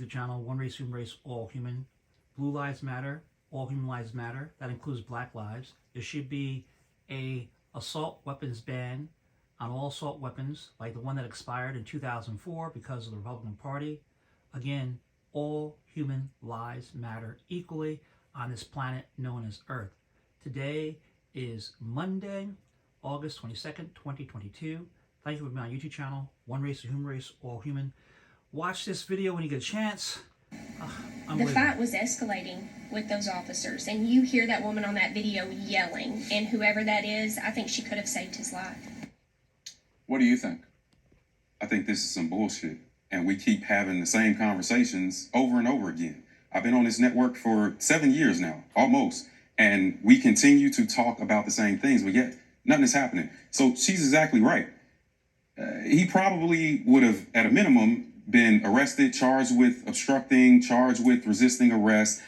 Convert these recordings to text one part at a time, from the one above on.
The channel One Race, Human Race, All Human. Blue Lives Matter, All Human Lives Matter. That includes Black lives. There should be a assault weapons ban on all assault weapons, like the one that expired in 2004 because of the Republican Party. Again, all human lives matter equally on this planet known as Earth. Today is Monday, August 22nd, 2022. Thank you for being on my YouTube channel, One Race, Human Race, All Human. Watch this video when you get a chance. The fight was escalating with those officers, and you hear that woman on that video yelling, and whoever that is, I think she could have saved his life. What do you think? I think this is some bullshit, and we keep having the same conversations over and over again. I've been on this network for 7 years now, almost, and we continue to talk about the same things, but yet nothing is happening. So she's exactly right. He probably would have, at a minimum, been arrested, charged with obstructing, charged with resisting arrest.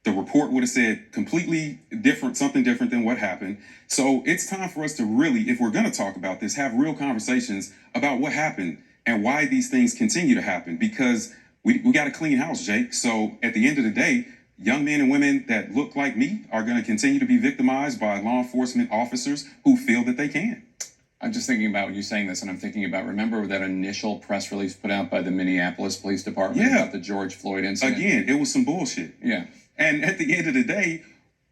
The report would have said completely different, something different than what happened. So it's time for us to really, if we're going to talk about this, have real conversations about what happened and why these things continue to happen, because we got a clean house, Jake. So at the end of the day, young men and women that look like me are going to continue to be victimized by law enforcement officers who feel that they can. I'm just thinking about you saying this, and I'm thinking about, remember that initial press release put out by the Minneapolis Police Department about the George Floyd incident? Again, it was some bullshit. Yeah. And at the end of the day,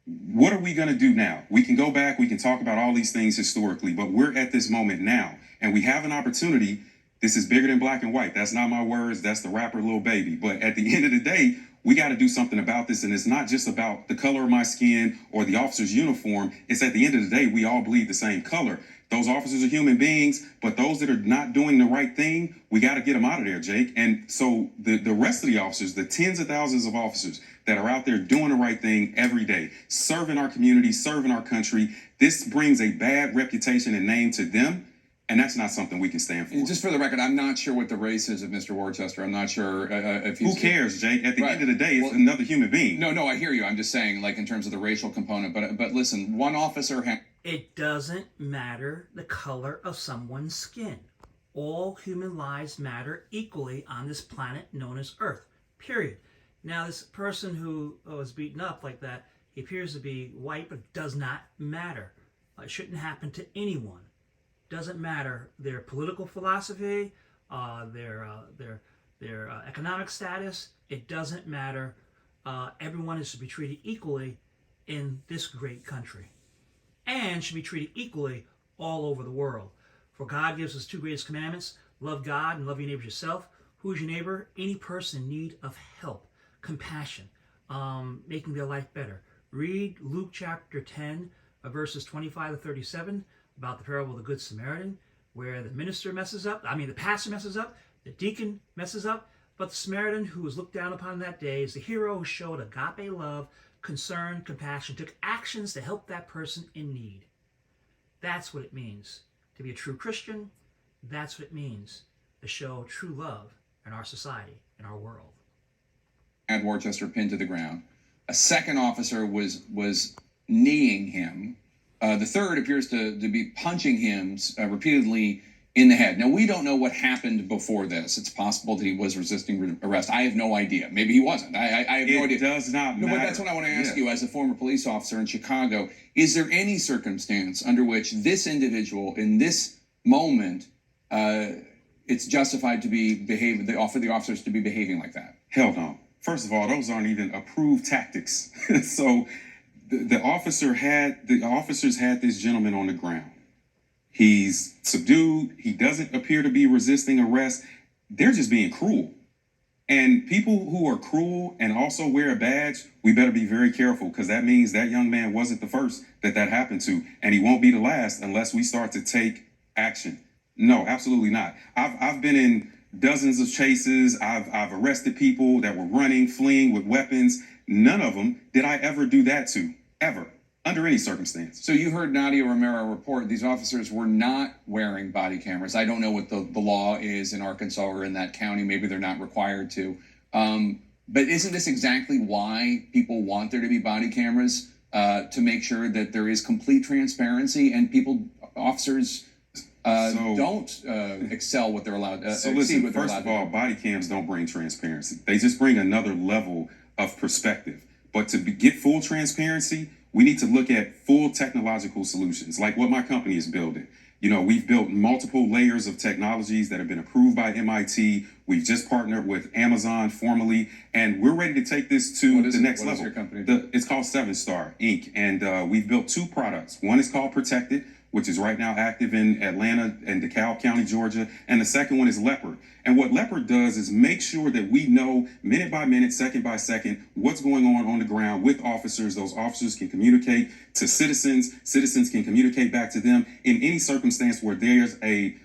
what are we going to do now? We can go back, we can talk about all these things historically, but we're at this moment now, and we have an opportunity. This is bigger than black and white. That's not my words. That's the rapper Lil Baby. But at the end of the day, we got to do something about this, and it's not just about the color of my skin or the officer's uniform. It's at the end of the day, we all bleed the same color. Those officers are human beings, but those that are not doing the right thing, we got to get them out of there, Jake. And so the rest of the officers, the tens of thousands of officers that are out there doing the right thing every day, serving our community, serving our country, this brings a bad reputation and name to them. And that's not something we can stand for. And just for the record, I'm not sure what the race is of Mr. Worcester. I'm not sure if he's... Who cares, Jake? At the end of the day, it's another human being. No, I hear you. I'm just saying, like, in terms of the racial component. But listen, one officer... It doesn't matter the color of someone's skin. All human lives matter equally on this planet known as Earth, period. Now, this person who was beaten up like that, he appears to be white, but does not matter. It shouldn't happen to anyone. Doesn't matter their political philosophy, their economic status. It doesn't matter. Everyone is to be treated equally in this great country, and should be treated equally all over the world. For God gives us two greatest commandments: love God and love your neighbor as yourself. Who is your neighbor? Any person in need of help, compassion, making their life better. Read Luke chapter 10, verses 25 to 37. About the parable of the Good Samaritan, where the pastor messes up, the deacon messes up, but the Samaritan, who was looked down upon that day, is the hero who showed agape love, concern, compassion, took actions to help that person in need. That's what it means to be a true Christian. That's what it means to show true love in our society, in our world. Had Worcester pinned to the ground. A second officer was kneeing him. The third appears to be punching him repeatedly in the head. Now, we don't know what happened before this. It's possible that he was resisting arrest. I have no idea. Maybe he wasn't. I have no idea. It does not matter. No, but that's what I want to ask you as a former police officer in Chicago. Is there any circumstance under which this individual, in this moment, it's justified to be behaving, for the officers to be behaving like that? Hell no. First of all, those aren't even approved tactics. So the officers had this gentleman on the ground. He's subdued. He doesn't appear to be resisting arrest. They're just being cruel. And people who are cruel and also wear a badge, we better be very careful, because that means that young man wasn't the first that happened to, and he won't be the last unless we start to take action. No, absolutely not. I've been in dozens of chases. I've arrested people that were running, fleeing with weapons. None of them did I ever do that to, ever, under any circumstance. So you heard Nadia Romero report these officers were not wearing body cameras. I don't know what the law is in Arkansas or in that county. Maybe they're not required to. But isn't this exactly why people want there to be body cameras, to make sure that there is complete transparency and officers don't excel what they're allowed. So exceed listen, what they're first allowed of to all, do. body cams don't bring transparency. They just bring another level of perspective. But to get full transparency, we need to look at full technological solutions, like what my company is building. You know, we've built multiple layers of technologies that have been approved by MIT. We've just partnered with Amazon formally, and we're ready to take this to the next What level. does your company do? It's called 7-Star Inc., and we've built 2 products. One is called Protected, which is right now active in Atlanta and DeKalb County, Georgia, and the second one is Leopard. And what Leopard does is make sure that we know minute by minute, second by second, what's going on the ground with officers. Those officers can communicate to citizens. Citizens can communicate back to them in any circumstance where there's a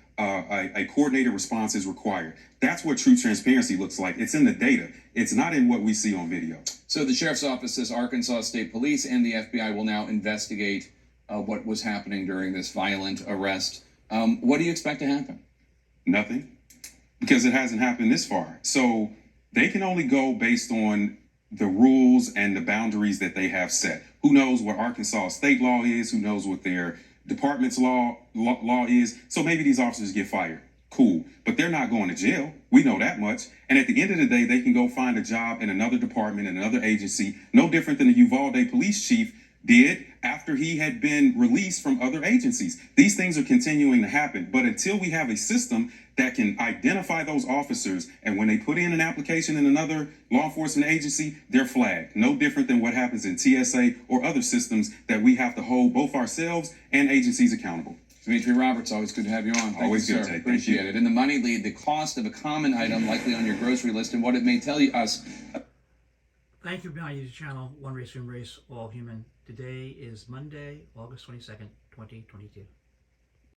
coordinated response is required. That's what true transparency looks like. It's in the data. It's not in what we see on video. So the sheriff's office says Arkansas State Police and the FBI will now investigate what was happening during this violent arrest. What do you expect to happen? Nothing, because it hasn't happened this far. So they can only go based on the rules and the boundaries that they have set. Who knows what Arkansas state law is? Who knows what their department's law is? So maybe these officers get fired. Cool, but they're not going to jail. We know that much. And at the end of the day, they can go find a job in another department, in another agency, no different than the Uvalde police chief did after he had been released from other agencies. These things are continuing to happen, but until we have a system that can identify those officers, and when they put in an application in another law enforcement agency, they're flagged. No different than what happens in TSA or other systems that we have to hold both ourselves and agencies accountable. Dimitri Roberts, always good to have you on. Thank Always you, good, sir. Tate. Thank Appreciate you. it. In the money lead, the cost of a common item likely on your grocery list and what it may tell you us. Thank you for being on YouTube channel, One Race, Human Race, All Human. Today is Monday, August 22nd, 2022.